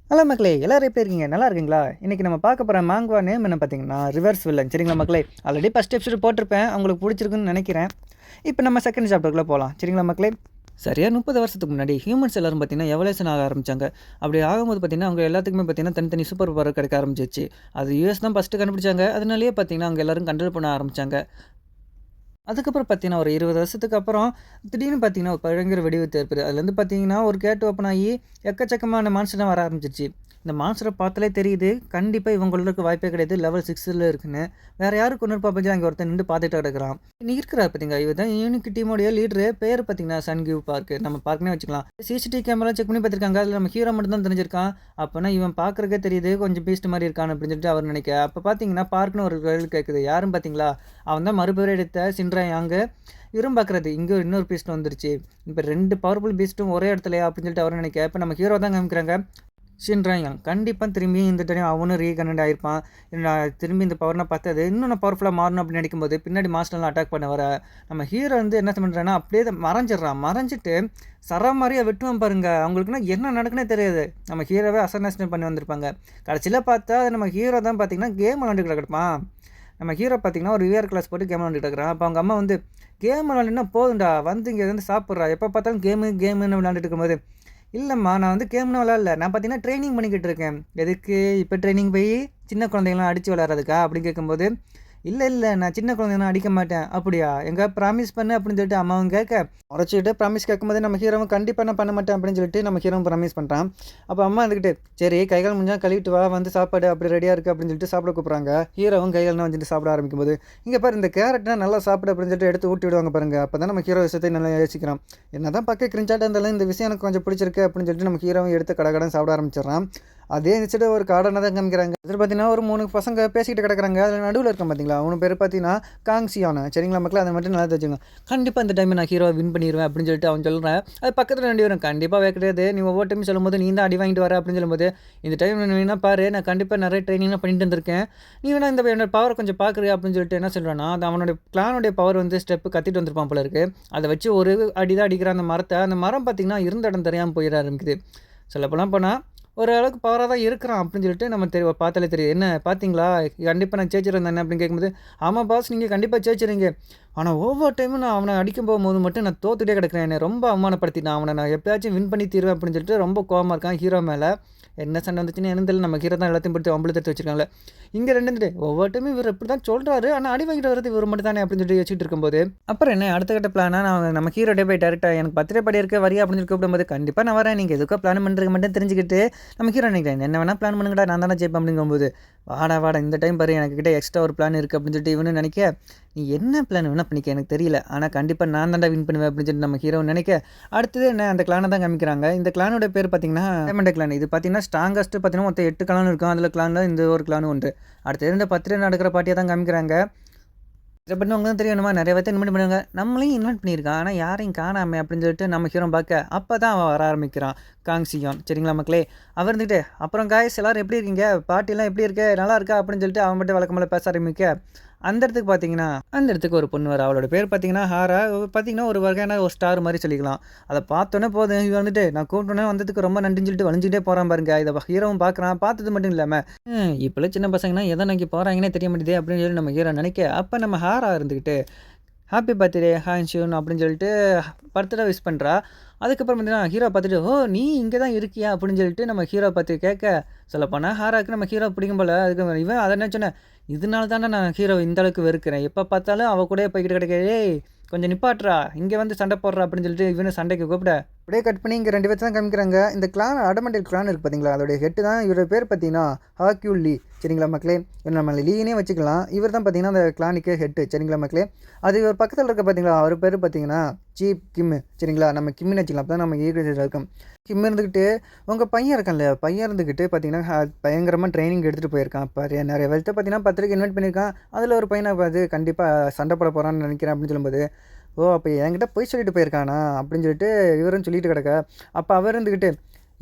Hello மக்களே, எல்லாரும் எப்படி இருக்கீங்க? நல்லா இருக்கீங்களா? இன்னைக்கு நம்ம பார்க்க போகிற மாங்குவா நேம் என்ன பார்த்தீங்கன்னா, ரிவர்ஸ் வில்லன். சரிங்களா மக்களே? ஆல்ரெடி ஃபர்ஸ்ட் எபிசோட் போட்டிருப்பேன். உங்களுக்கு பிடிச்சிருக்குன்னு நினைக்கிறேன். இப்போ நம்ம செகண்ட் சாப்டருக்குள்ளே போகலாம். சரிங்களா மக்களே? சரியா 30 வருஷத்துக்கு முன்னாடி ஹியூமன்ஸ் எல்லாரும் பார்த்தீங்கன்னா எவல்யூஷன் ஆக ஆரம்பிச்சாங்க. அப்படி ஆகும்போது பார்த்தீங்கன்னா, அவங்க எல்லாத்துக்குமே பார்த்தீங்கன்னா தனித்தனி சூப்பர் பவர் கிடைக்க ஆரம்பிச்சிச்சு. அது யுஎஸ் தான் ஃபஸ்ட்டு கண்டுபிடிச்சாங்க. அதனாலேயே பார்த்தீங்கன்னா, அவங்க எல்லாரும் கண்ட்ரோல் பண்ண ஆரம்பிச்சாங்க. அதுக்கப்புறம் பார்த்தீங்கன்னா, ஒரு 20 வருஷத்துக்கு அப்புறம் திடீர்னு பார்த்தீங்கன்னா, ஒரு பயங்கர வெடிவித்து ஏற்படுது. அதுலேருந்து பார்த்தீங்கன்னா, ஒரு கேட் ஓப்பன் ஆகி எக்கச்சக்கமான மான்ஸ்டர்லாம் வர ஆரம்பிச்சிருச்சு. இந்த மான்ஸ்டர பார்த்தாலே தெரியுது, கண்டிப்பா இவங்களுக்கு வாய்ப்பே கிடையாது. லெவல் 6ல இருக்குன்னு. வேற யாரு கொன்னு பார்ப்போம் அங்கே ஒருத்தன் நின்று பார்த்துட்டு கிடக்குறான். இன்னைக்கு இருக்கிறார் பார்த்தீங்க, இவர் தான் யூனிக் டீமோடைய லீடரு. பேர் பார்த்தீங்கன்னா சன்கியூ பார்க். நம்ம பார்க்கனே வச்சுக்கலாம். சிசிடிவி கேமரா செக் பண்ணி பார்த்துருக்காங்க. அதில் நம்ம ஹீரோ மட்டும் தான் தெரிஞ்சிருக்கான். அப்போனா இவன் பார்க்கறக்கே தெரியுது, கொஞ்சம் பீஸ்ட் மாதிரி இருக்கான் அப்படின்னு சொல்லிட்டு அவர் நினைக்க. அப்போ பார்த்தீங்கன்னா பார்க்னு ஒரு கேள்வி கேட்குது. யாரும் பார்த்தீங்களா, அவன் தான் மறுபேர் எடுத்த சின்ரா யாங்கு. இவரும் பார்க்குறது இங்கே இன்னொரு பீஸ்ட் வந்துருச்சு. இப்போ 2 பவர்ஃபுல் பீஸ்ட்டும் ஒரே இடத்துலையா அப்படின்னு சொல்லிட்டு அவர் நினைக்க. இப்போ நம்ம ஹீரோ தான் காமிக்கிறாங்க. ஷின்ராயாங் கண்டிப்பாக திரும்பி இந்த டைம் அவனும் ரீகனெக்ட் ஆகிருப்பான். திரும்பி இந்த பவர்னால் பார்த்தது இன்னும் நான் பவர்ஃபுல்லாக மாறணும் அப்படின்னு நினைக்கும்போது பின்னாடி மாஸ்டர்லாம் அட்டாக் பண்ண வர நம்ம ஹீரோ வந்து என்ன பண்ணுறான்னா அப்படியே மறைஞ்சிட்றான். மறைஞ்சிட்டு சர மாதிரியே வெட்டுவான் பாருங்க. அவங்களுக்குன்னா என்ன நடக்குன்னே தெரியாது. நம்ம ஹீரோவே அசர்னேஷன் பண்ணி வந்திருப்பாங்க. கடைசியில் பார்த்தா நம்ம ஹீரோ தான் பார்த்தீங்கன்னா கேம் விளாண்டுக்கிட்டு கிடப்பான். நம்ம ஹீரோ பார்த்தீங்கன்னா ஒரு விஆர் கிளாஸ் போட்டு கேம் விளாண்டுட்டு இருக்கிறான். அப்போ அவங்க அம்மா வந்து கேம் விளாண்டுனா போதும்டா, வந்து இங்கே வந்து சாப்பிட்றா, எப்போ பார்த்தாலும் கேமுன்னு விளாண்டுட்டு இருக்கும்போது, இல்லைம்மா நான் வந்து கேம்னு விளாட்ல, நான் பார்த்தீங்கன்னா ட்ரைனிங் பண்ணிக்கிட்டு இருக்கேன். எதுக்கு இப்போ ட்ரைனிங் போய் சின்ன குழந்தைங்களாம் அடித்து விளாட்றதுக்கா அப்படின்னு கேட்கும்போது, இல்லை நான் சின்ன குழந்தைங்களாம் அடிக்க மாட்டேன். அப்படியா, எங்கே ப்ராமிஸ் பண்ணு அப்படின்னு சொல்லிட்டு அம்மாவும் கேட்க, உரைச்சிட்டு ப்ராமிஸ் கேட்கும்போது நம்ம ஹீரோவும் கண்டிப்பாக நான் பண்ண மாட்டேன் அப்படின்னு சொல்லிட்டு நம்ம ஹீரோவும் ப்ராமிஸ் பண்ணுறான். அப்போ அம்மா இருந்துக்கிட்டு சரி கைகால் முடிஞ்சால் கழுவிட்டு வா, வந்து சாப்பாடு அப்படி ரெடியாக இருக்குது அப்படின்னு சொல்லிட்டு சாப்பிட கூப்பிட்றாங்க. ஹீரோவும் கைகால்னா வந்துட்டு சாப்பிட ஆரம்பிக்கும் போது, இங்கே பாரு இந்த கேரட்னா நல்லா சாப்பிடு அப்படின்னு சொல்லிட்டு எடுத்து ஊட்டி விடுவாங்க பாருங்க. அப்போ தான் நம்ம ஹீரோ விஷயத்தை நல்லா யோசிக்கிறான். என்ன தான் பக்கம் கிரிஞ்சாட்டாக இருந்தாலும் இந்த விஷயம் எனக்கு கொஞ்சம் பிடிச்சிருக்கு அப்படின்னு சொல்லிட்டு நம்ம ஹீரோவும் எடுத்து கடன் சாப்பிட ஆரம்பிச்சிடறான். அதே நினச்சிட்டு ஒரு கார்டனை தான் காமிக்கிறாங்க. அதில் பார்த்தீங்கன்னா ஒரு 3 பசங்க பேசிக்கிட்டு கிடக்குறாங்க. அதில் நடுவில் இருக்க பார்த்தீங்களா, அவனு பேர் பார்த்தீங்கன்னா காங்சியானா. சரிங்களா மக்கள், அதை மட்டும் நல்லா தெரிஞ்சுங்க. கண்டிப்பாக இந்த டைம் நான் ஹீரோ வின் பண்ணிடுவேன் அப்படின்னு சொல்லிட்டு அவன் சொல்கிறேன். அது பக்கத்தில் 2 பேரும் கண்டிப்பாக கிடையாது, நீ ஒவ்வொரு டைம் சொல்லும்போது நீ தான் அடி வாங்கிட்டு வர அப்படின்னு சொல்லும்போது, இந்த டைம் வேணா பாரு, நான் கண்டிப்பாக நிறைய ட்ரைனிங்லாம் பண்ணிட்டு வந்திருக்கேன், நீ வேணா இந்த என்னோட பவரை கொஞ்சம் பார்க்குறியா அப்படின்னு சொல்லிட்டு என்ன சொல்கிறேன்னா, அது அவனுடைய கிளானுடைய பவர் வந்து ஸ்டெப்பு கத்திட்டு வந்திருப்பான் போல இருக்குது. அதை வச்சு ஒரு அடி தான் அடிக்கிற அந்த மரத்தை. அந்த மரம் பார்த்தீங்கன்னா இருந்த இடம் தெரியாமல் போயிட ஆரம்பிக்குது. சொல்லப்போனால் போனால் ஒரு அளவுக்கு பவராக தான் இருக்கிறான் அப்படின்னு சொல்லிட்டு நம்ம பார்த்தாலே தெரியுது. என்ன பார்த்தீங்களா, கண்டிப்பாக நான் ஜெயிச்சிருந்தேன் தானே அப்படின்னு கேட்கும்போது, ஆமாம் பாஸ் நீங்கள் கண்டிப்பாக ஜெயிச்சிருங்க, ஆனால் ஒவ்வொரு டைமும் நான் அவனை அடிக்கும் போகும்போது மட்டும் நான் தோத்துட்டே கிடக்கிறேன், என்னை ரொம்ப அவமானப்படுத்தினான், அவனை நான் எப்பயாச்சும் வின் பண்ணி தீருவேன் அப்படின்னு சொல்லிட்டு ரொம்ப கோவமாக இருக்கான் ஹீரோ மேலே. என்ன சண்டை வந்துச்சுன்னு என்ன தெரியல, நம்ம ஹீரோ தான் எல்லாத்தையும் படுத்து அம்பளை தடுத்து வச்சிருக்காங்களே. இங்கே 2 ஒவ்வொரு டைமும் இவர் இப்படி தான் சொல்கிறாரு, ஆனால் அடி வாங்கிட்டு வரது இவர் மட்டும் தானே அப்படின்னு சொல்லிட்டு வச்சுட்டு இருக்கும்போது, அப்புறம் என்ன அடுத்த கட்ட பிளானா, நான் நம்ம ஹீரோடே போய் டேரெக்டாக எனக்கு பர்த்டே படி இருக்க வரியா அப்படின்னு சொல்லி கூப்பிடும்போது, கண்டிப்பாக நான் வரேன், நீங்கள் எதுக்கோ பிளான் பண்ணுறதுக்கு மட்டும் தெரிஞ்சுக்கிட்டு நம்ம ஹீரோ நினைக்கிறேன் என்ன வேணால் பிளான் பண்ணுங்கடா, நான் தானே ஜெயிப்பேன் அப்படிங்கும்போது, வாடா இந்த டைம் பாரு எனக்கு கிட்டே எக்ஸ்ட்ரா ஒரு பிளான் இருக்குது அப்படின்னு சொல்லிட்டு இவனு நினைக்க, நீ என்ன பிளான் வேணால் பண்ணிக்க எனக்கு தெரியல, ஆனால் கண்டிப்பாக நான் தாண்டா வின் பண்ணுவேன் அப்படின்னு சொல்லிட்டு நம்ம ஹீரோ நினைக்க, அடுத்தது என்ன அந்த கிளானை தான் காமிக்கிறாங்க. இந்த கிளானோட பேர் பார்த்தீங்கன்னா டைமண்ட் கிளான். இது பார்த்தீங்கன்னா ஸ்ட்ராங்கஸ்ட்டு பார்த்தீங்கன்னா மொத்தம் 8 கிளான் இருக்கும். அதில் கிளானில் இந்த ஒரு கிளானும் உண்டு. அடுத்தது இந்த 10 நடக்கிற பார்ட்டியை தான் காமிக்கிறாங்க. இதை பற்றி உங்களுக்கு தான் தெரியணுமா, நிறைய பேர்த்த இன்வைட் பண்ணுவாங்க, நம்மளையும் இன்வைட் பண்ணியிருக்கான் ஆனால் யாரையும் காணாமல் அப்படின்னு சொல்லிட்டு நம்ம ஹீரோ பார்க்க, அப்போ தான் அவன் வர ஆரம்பிக்கிறான் காங்சியான். சரிங்களா மக்களே, அவர் இருந்துக்கிட்டு அப்புறம் காய்ஸ் எல்லோரும் எப்படி இருக்கீங்க, பார்ட்டிலாம் எப்படி இருக்கு, நல்லா இருக்கா அப்படின்னு சொல்லிட்டு அவன் மட்டும் வழக்கம்போல பேச ஆரம்பிக்க, அந்த இடத்துக்கு பார்த்தீங்கன்னா அந்த இடத்துக்கு ஒரு பொண்ணு வர. அவளோட பேர் பார்த்தீங்கன்னா ஹாரா. பார்த்தீங்கன்னா ஒரு வகையான ஒரு ஸ்டார் மாதிரி சொல்லிக்கலாம். அதை பார்த்தோன்னே போதும் இவன் வந்துட்டு நான் கூப்பிட்டோன்னே வந்ததுக்கு ரொம்ப நன்றின்னு சொல்லிட்டு வளைஞ்சிட்டே போகிறான் பாருங்க. இதை ஹீரோவும் பார்க்குறான். பார்த்தது மட்டும் இல்லாமல் இப்போலாம் சின்ன பசங்கன்னா எதை நோக்கி போகிறாங்கன்னே தெரிய மாட்டேது அப்படின்னு சொல்லி நம்ம ஹீரோ நினைக்க, அப்போ நம்ம ஹாரா இருந்துக்கிட்டு ஹாப்பி பர்த்டே ஹான்ஷூன் அப்படின்னு சொல்லிட்டு பர்த்டே விஷ் பண்ணுறா. அதுக்கப்புறம் பார்த்தீங்கன்னா ஹீரோ பார்த்துட்டு, ஓ நீ இங்கே தான் இருக்கியா அப்படின்னு சொல்லிட்டு நம்ம ஹீரோ பார்த்து கேட்க, சொல்லப்போனால் ஹாராவுக்கு நம்ம ஹீரோ பிடிக்கும் போல். அதுக்கு இவன் அதை என்ன சொன்னேன், இதனால தானே நான் ஹீரோ இந்த அளவுக்கு வெறுக்கிறேன், எப்போ பார்த்தாலும் அவள் கூட போய்கிட்டு கிடைக்க, ஏய் கொஞ்சம் நிப்பாட்டுறா, இங்கே வந்து சண்டை போடுறா அப்படின்னு சொல்லிட்டு இவனு சண்டைக்கு கூப்பிட, அப்படியே கட் பண்ணி இங்கே 2 பேர் தான் காமிக்கிறாங்க. இந்த கிளான் அடமெண்டல் கிளான் இருக்குது பார்த்தீங்களா, அதோடைய ஹெட்டு தான் இவரோட பேர் பார்த்தீங்கன்னா ஹாக்யூல் லீ. சரிங்களா மக்களே, இவர் நம்ம லீனே வச்சுக்கலாம். இவர் தான் பார்த்தீங்கன்னா அந்த கிளானுக்கே ஹெட்டு. சரிங்களா மக்களே, அது இவர் பக்கத்தில் இருக்க பார்த்தீங்களா, அவர் பேர் பார்த்தீங்கன்னா சீப் கிம்மு. சரிங்களா, நம்ம கிம்மின்னு வச்சுக்கலாம். அப்போ தான் நம்ம ஈடுபட்டு இருக்கோம். கிம் இருந்துக்கிட்டு உங்கள் பையன் இருக்கான்ல, பையன் இருந்துக்கிட்டு பார்த்தீங்கன்னா பயங்கரமாக ட்ரைனிங் எடுத்துகிட்டு போயிருக்கான். இப்போ நிறைய பேர்த்த பார்த்தீங்கன்னா 10 இன்வைட் பண்ணியிருக்கான். அதில் ஒரு பையனை பார்த்து கண்டிப்பாக சண்டை போட போகிறான்னு நினைக்கிறேன் அப்படின்னு சொல்லும்போது, ஓ அப்போ என்கிட்ட போய் சொல்லிட்டு போயிருக்கானா அப்படின்னு சொல்லிட்டு இவரும் சொல்லிட்டு கிடக்க. அப்போ அவர் இருந்துக்கிட்டு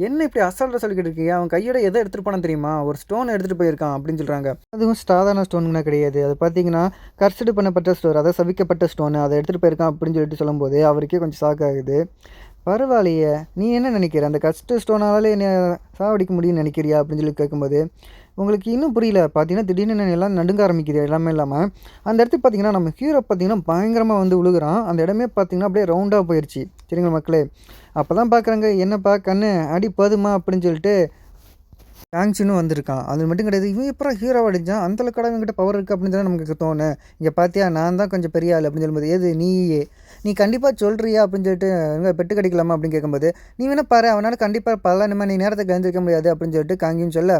என்ன இப்படி அசால்ட்டாக சொல்லிக்கிட்டு இருக்கீங்க, அவன் கையோட எதை எடுத்துகிட்டு போனான்னு தெரியுமா, ஒரு ஸ்டோன் எடுத்துகிட்டு போயிருக்கான் அப்படின்னு சொல்கிறாங்க. அதுவும் சாதாரண ஸ்டோனுங்கன்னா கிடையாது, அது பார்த்தீங்கன்னா கர்சடு பண்ணப்பட்ட ஸ்டோன், அதாவது சவிக்கப்பட்ட ஸ்டோனு, அதை எடுத்துகிட்டு போயிருக்கான் அப்படின்னு சொல்லிட்டு சொல்லும்போது அவருக்கே கொஞ்சம் ஷாக் ஆகுது. பரவாயில்லையே! நீ என்ன நினைக்கிற? அந்த கஸ்ட ஸ்டோனால என்னைய சாவடிக்க முடியும்னு நினைக்கிறியா? அப்படின்னு சொல்லி கேட்கும்போது, உங்களுக்கு இன்னும் புரியல. பார்த்தீங்கன்னா, திடீர்னு என்ன எல்லாம் நடுங்க ஆரம்பிக்குது எல்லாமே இல்லாம. அந்த இடத்துக்கு பார்த்தீங்கன்னா, நம்ம ஹீரோ பார்த்தீங்கன்னா, பயங்கரமா வந்து விழுகுறான். அந்த இடமே பார்த்தீங்கன்னா, அப்படியே ரவுண்டா போயிருச்சு. சரிங்களா மக்களே! அப்பதான் பார்க்குறாங்க, "என்னப்பா கண்ணு, அடி போதுமா?" அப்படின்னு சொல்லிட்டு டாங்ஸினும் வந்திருக்கான். அது மட்டும் கிடையாது. இவன் எப்புட்றா ஹீரோவா அடிச்சான்? அந்த அளவுக்குடா இவன்கிட்ட பவர் இருக்கு அப்படின்னு தானே நமக்கு தோணும். இங்க பார்த்தியா நான் தான் கொஞ்சம் பெரிய ஆளு அப்படின்னு சொல்லும்போது, "எது நீயே? நீ கண்டிப்பா சொல்றியா?" அப்படின்னு சொல்லிட்டு, "எங்க பெட்டு கடிக்கலாமா?" அப்படின்னு கேட்கும்போது, "நீ வேணா பாரு அவனால கண்டிப்பா 12 மணி நேரத்துக்கு எழுந்திரிக்க முடியாது" அப்படின்னு சொல்லிட்டு காங்கியும் சொல்ல,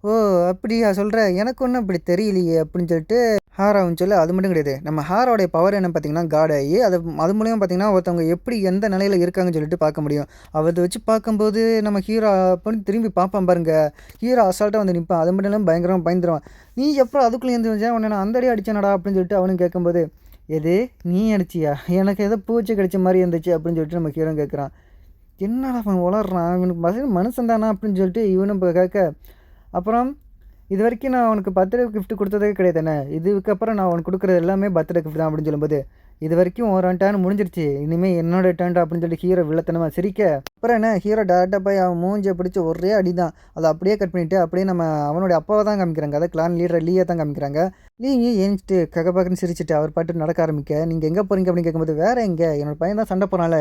"ஓ! அப்படியா சொல்ற? எனக்கு ஒண்ணும் அப்படி தெரியலையே" அப்படின்னு சொல்லிட்டு ஹாராவும் சொல்ல, அது மட்டும் கிடையாது. நம்ம ஹாராவோடைய பவர் என்ன பார்த்தீங்கன்னா, காட் ஆகி அது மூலியமா பார்த்தீங்கன்னா, ஒருத்தவங்க எப்படி எந்த நிலையில இருக்காங்கன்னு சொல்லிட்டு பார்க்க முடியும். அத வச்சு பார்க்கும்போது நம்ம ஹீரோ அப்படின்னு திரும்பி பார்ப்பான் பாருங்க. ஹீரோ அசால்ட்டா வந்து நிப்பான். அது மட்டும் இல்லாம பயங்கரமா பயந்துருவான். "நீ எப்புட்றா அதுக்குள்ள எழுந்து வந்த? உன்ன நான் அந்த அடி அடிச்சேனடா" அப்படின்னு சொல்லிட்டு அவனும் கேட்கும்போது, "எது? நீ அடிச்சியா? எனக்கு ஏதோ பூச்சி கடிச்ச மாரி இருந்துச்சு" அப்படின்னு சொல்லிட்டு நம்ம ஹீரோவும் கேட்குறான். என்னடா அவன் உளர்றான்? இவனுக்கு மனுஷன் தானா? அப்படின்னு சொல்லிட்டு இவனும் இப்ப கேட்க, அப்புறம் இதுவரைக்கும் நான் அவனுக்கு பர்த்டே கிஃப்ட் குடுத்ததே கிடையாதுண்ணே. இதுக்கப்புறம் நான் அவனுக்கு குடுக்குறது எல்லாமே பர்த்டே கிஃப்ட் தான் அப்படின்னு சொல்லும்போது, இதுவரைக்கும் உன் டர்ன் முடிஞ்சிருச்சு. இனிமே என்னோட டர்ன்டா அப்படின்னு சொல்லி ஹீரோ வில்லத்தனமா சிரிக்க, அப்புறம் என்ன ஹீரோ டைரக்ட்டா போய் அவன் மூஞ்சிய பிடிச்சு ஒரே அடி தான். அத அப்படியே கட் பண்ணிட்டு, அப்படியே நம்ம அவனுடைய அப்பாவ தான் காமிக்கிறாங்க. அதாவது கிளான் லீடர் லீய தான் காமிக்கிறாங்க. லீ ஏஞ்சுட்டு ககபகன்னு சிரிச்சுட்டு அவர் பாட்டுக்கு நடக்க ஆரம்பிக்க, "நீங்க எங்க போறீங்க?" அப்படின்னு கேட்கும்போது, "வேற எங்க? என்னோட பையன் தான் சண்ட போடுறான்ல.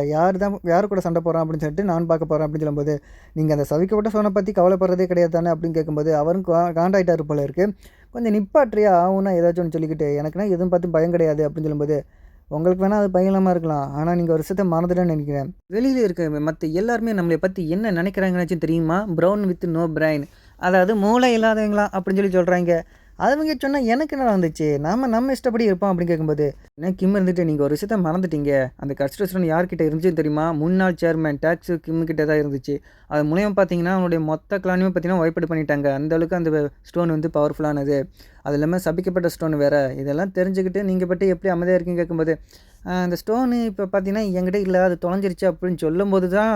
யாரு கூட சண்ட போடுறான் அப்படின்னு சொல்லிட்டு நான் பார்க்க போறேன்" அப்படின்னு சொல்லும்போது, "நீங்க அந்த சவிக்கப்பட்ட சோன பத்தி கவலைப்படுறதே கிடையாது தானே?" அப்படின்னு கேட்கும்போது, அவரும் காண்டாயிட்டாரு போல இருக்கு. "கொஞ்சம் நிப்பாட்றியா? ஆவுன்னா ஏதாச்சும் ஒண்ணு சொல்லிக்கிட்டு, எனக்குன்னா எதுவும் பார்த்து பயம் கிடையாது" அப்படின்னு சொல்லும்போது, உங்களுக்கு வேணா அது பயங்கரமா இருக்கலாம். ஆனா நீங்க ஒரு விஷயத்த மறந்துட்டேன்னு நெனைக்கிறேன். வெளியில இருக்க மத்த எல்லாருமே நம்மள பத்தி என்ன நெனைக்கிறாங்கனாச்சும் தெரியுமா? Brown with no brain. அதாவது மூளை இல்லாதவங்களாம் அப்படின்னு சொல்லி சொல்றாய்ங்க. அவங்க சொன்னா எனக்கு என்னடா வந்துச்சு? நம்ம இஷ்டப்படி இருப்போம் அப்படின்னு கேட்கும்போது, என்ன கிம் இருந்துட்டு நீங்க ஒரு விஷயத்த மறந்துட்டீங்க. அந்த கன்ஸ்ட்ரக்ஷன் யார்கிட்ட இருந்துச்சுன்னு தெரியுமா? முன்னாள் சேர்மன் டாக்ஸு கிம் கிட்ட தான் இருந்துச்சு. அது மூலியமா பார்த்தீங்கன்னா, அவனுடைய மொத்த கிளானையுமே பார்த்தீங்கன்னா வைப் அவுட் பண்ணிட்டாங்க. அந்த அளவுக்கு அந்த ஸ்டோன் வந்து பவர்ஃபுல்லானது. அது இல்லாம சபிக்கப்பட்ட ஸ்டோன் வேற. இதெல்லாம் தெரிஞ்சுக்கிட்டு நீங்க பாட்டுக்கு எப்படி அமைதியா இருக்கீங்கன்னு கேட்கும்போது, அந்த ஸ்டோனு இப்ப பார்த்தீங்கன்னா, என்கிட்ட இல்ல அது தொலைஞ்சிருச்சு அப்படின்னு சொல்லும்போது தான்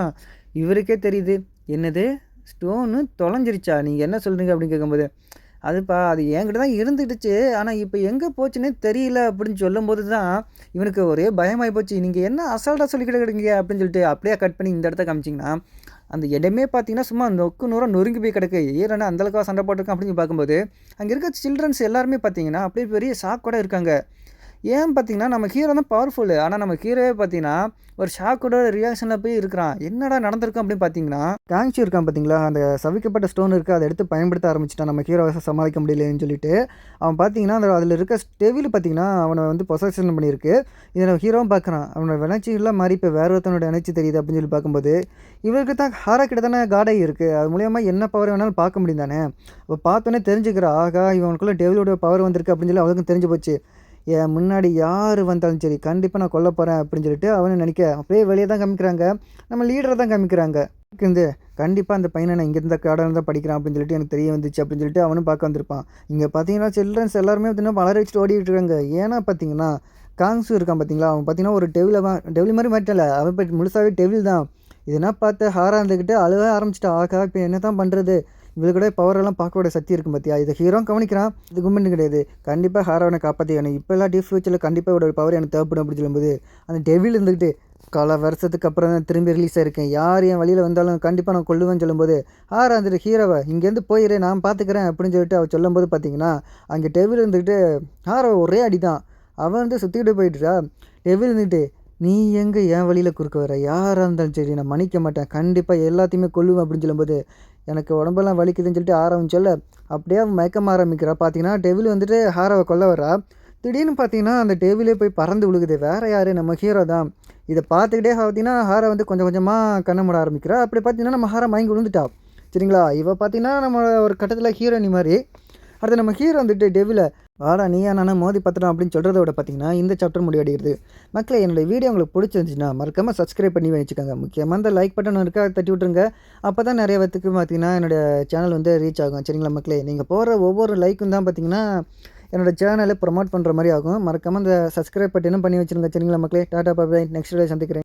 இவருக்கே தெரியுது. என்னது? ஸ்டோனு தொலைஞ்சிருச்சா? நீங்க என்ன சொல்றீங்க? அப்படின்னு கேட்கும்போது, அதுப்பா அது என்கிட்ட தான் இருந்துடுச்சு. ஆனா, இப்ப எங்க போச்சுன்னே தெரியல அப்படின்னு சொல்லும்போது தான், இவனுக்கு ஒரே பயமாயி போச்சு. நீங்க என்ன அசால்ட்டா சொல்லிக்கிட்டு இருக்கீங்க அப்படின்னு சொல்லிட்டு, அப்படியே கட் பண்ணி இந்த இடத்த காமிச்சீங்கன்னா, அந்த இடமே பார்த்தீங்கன்னா, சும்மா நொக்கு நூறா நொறுங்கி போய் கிடக்கு. "ஏன் அந்த அளவுக்கா சண்டை போட்டுருக்கான்?" அப்படின்னு பார்க்கும்போது, அங்க இருக்க சில்ட்ரன்ஸ் எல்லாருமே பார்த்தீங்கன்னா, அப்படியே பெரிய ஷாக்கோட இருக்காங்க. ஏன் பார்த்தீங்கன்னா, நம்ம ஹீரோ தான் பவர்ஃபுல்லு. ஆனா, நம்ம ஹீரோவே பார்த்தீங்கன்னா, ஒரு ஷாக்கோட ரியாக்ஷன்ல போய் இருக்கிறான். என்னடா நடந்திருக்கும் அப்படின்னு பார்த்தீங்கன்னா, காங்ஷி இருக்கான் பார்த்தீங்களா, அந்த சவிக்கப்பட்ட ஸ்டோன் இருக்கு. அத எடுத்து பயன்படுத்த ஆரம்பிச்சுட்டான். நம்ம ஹீரோவ சமாளிக்க முடியலன்னு சொல்லிட்டு. அவன் பார்த்தீங்கன்னா, அதில இருக்க டெவில் பார்த்தீங்கன்னா, அவன வந்து பொசஷன் பண்ணியிருக்கு. இத நம்ம ஹீரோவும் பார்க்குறான். அவனோட எனர்ஜிலாம் மாறி இப்ப வேற ஒருத்தனோட எனர்ஜி தெரியுது அப்படின்னு சொல்லி பார்க்கும்போது, இவருக்கு தான் ஹாரா கிட்ட தானே காட் ஐ இருக்கு. அது மூலியமா என்ன பவர் வேணாலும் பார்க்க முடியும் தானே. அப்ப பார்த்தோனே தெரிஞ்சுக்கிறான். ஆகா! இவனுக்குள்ள டெவிலோட பவர் வந்திருக்கு அப்படின்னு சொல்லி அவளுக்கும் தெரிஞ்சு போச்சு. என் முன்னாடி யார் வந்தாலும் சரி, கண்டிப்பா நான் கொல்ல போறேன் அப்படின்னு சொல்லிட்டு அவனும் நினைக்க, அப்படியே வெளிய தான் காமிக்கிறாங்க. நம்ம லீடர தான் காமிக்கிறாங்க. இருந்து கண்டிப்பா அந்த பையன நான் இங்க இருந்த கார்டர்ல தான் படிக்கிறான் அப்படின்னு சொல்லிட்டு எனக்கு தெரிய வந்துச்சு அப்படின்னு சொல்லிட்டு அவனும் பார்க்க வந்திருப்பான். இங்க பார்த்தீங்கன்னா, சில்ட்ரன்ஸ் எல்லாருமே பார்த்தீங்கன்னா மலர வச்சுட்டு ஓடிட்டு இருக்காங்க. ஏன்னா பார்த்தீங்கன்னா, காங்ஸு இருக்கான் பார்த்தீங்களா, அவன் பார்த்தீங்கன்னா ஒரு டெவில் மாரி மாட்டல. அவன் இப்ப முழுசாவே டெவில் தான். இதெல்லாம் பார்த்து ஹாரா இருந்துகிட்டு அழுவ ஆரம்பிச்சுட்டான். ஆகா! இப்ப என்னதான் பண்றது? இவளுக்கு கூட பவரெல்லாம் பார்க்கக்கூடிய சக்தி இருக்கும் பார்த்தியா? இத ஹீரோவும் கவனிக்கிறான். இது கும்மின்னு கிடையாது. கண்டிப்பா ஹீரோவன காப்பாத்தி ஆகணும். இப்ப இல்லாட்டி ஃபியூச்சர்ல கண்டிப்பா இவரோட பவர் எனக்கு தேவைப்படும் அப்படின்னு சொல்லும்போது, அந்த டெவில் இருந்துகிட்டு பல வருஷத்துக்கு அப்புறம் தான் திரும்பி ரிலீஸ் ஆயிருக்கேன். யார் என் வழியில வந்தாலும் கண்டிப்பா நான் கொல்லுவேன்னு சொல்லும்போது, ஹாரா இருந்துட்டு ஹீரோவ இங்கேருந்து போயிரு நான் பார்த்துக்கிறேன் அப்படின்னு சொல்லிட்டு அவ சொல்லும்போது பார்த்தீங்கன்னா, அங்கே டெவில் இருந்துகிட்டு ஹாரோவ ஒரே அடி தான். அவன் வந்து சுத்திக்கிட்டு போயிட்டுறா. டெவில் இருந்துட்டு நீ எங்க என் வழியில குறுக்க வர? யாரா இருந்தாலும் சரி நான் மன்னிக்க மாட்டேன். கண்டிப்பா எல்லாத்தையுமே கொல்லுவேன் அப்படின்னு சொல்லும்போது, எனக்கு உடம்பெல்லாம் வலிக்குதுன்னு சொல்லிட்டு ஆரம்பிச்சொல்ல, அப்படியே அவ மயக்கம் ஆரம்பிக்கிறா. பார்த்தீங்கன்னா, டெவில் வந்துட்டு ஹாராவ கொல்ல வரா. திடீர்னு பார்த்தீங்கன்னா, அந்த டெவிலே போய் பறந்து விழுகுது. வேற யாரு? நம்ம ஹீரோ தான். இத பார்த்துக்கிட்டே பார்த்தீங்கன்னா, ஹாரா வந்து கொஞ்சம் கொஞ்சமா கண்ண மூட ஆரம்பிக்கிறா. அப்படி பார்த்தீங்கன்னா, நம்ம ஹாரா மயங்கி விழுந்துட்டா. சரிங்களா? இவ பார்த்தீங்கன்னா, நம்ம ஒரு கட்டத்தில ஹீரோயினி மாரி. அடுத்து நம்ம ஹீரோ வந்துட்டு டெவில, "வாடா நீயா நானா மோதி பார்த்துட்டோம்" அப்படின்னு சொல்றத விட பார்த்தீங்கன்னா, இந்த சாப்டர் முடிவடைகிறது. மக்களே என்னுடைய வீடியோ உங்களுக்கு பிடிச்சிருந்துச்சுன்னா, மறக்காம சப்ஸ்கிரைப் பண்ணி வச்சுக்கோங்க. முக்கியமா இந்த லைக் பட்டன் இருக்கா தட்டி விட்டுருங்க. அப்பதான் நெறைய பேத்துக்கு பார்த்தீங்கன்னா, என்னோட சேனல் வந்து ரீச் ஆகும். சரிங்களா மக்களே? நீங்க போடுற ஒவ்வொரு லைக்கும் தான் பார்த்தீங்கன்னா, என்னோட சேனல ப்ரமோட் பண்ற மாரி ஆகும். மறக்காம இந்த சப்ஸ்கிரைப் பட்டனும் பண்ணி வச்சுருங்க. சரிங்களா மக்களே? டாடா பாய் பாய். நெக்ஸ்ட் வீடியோல சந்திக்கிறேன்.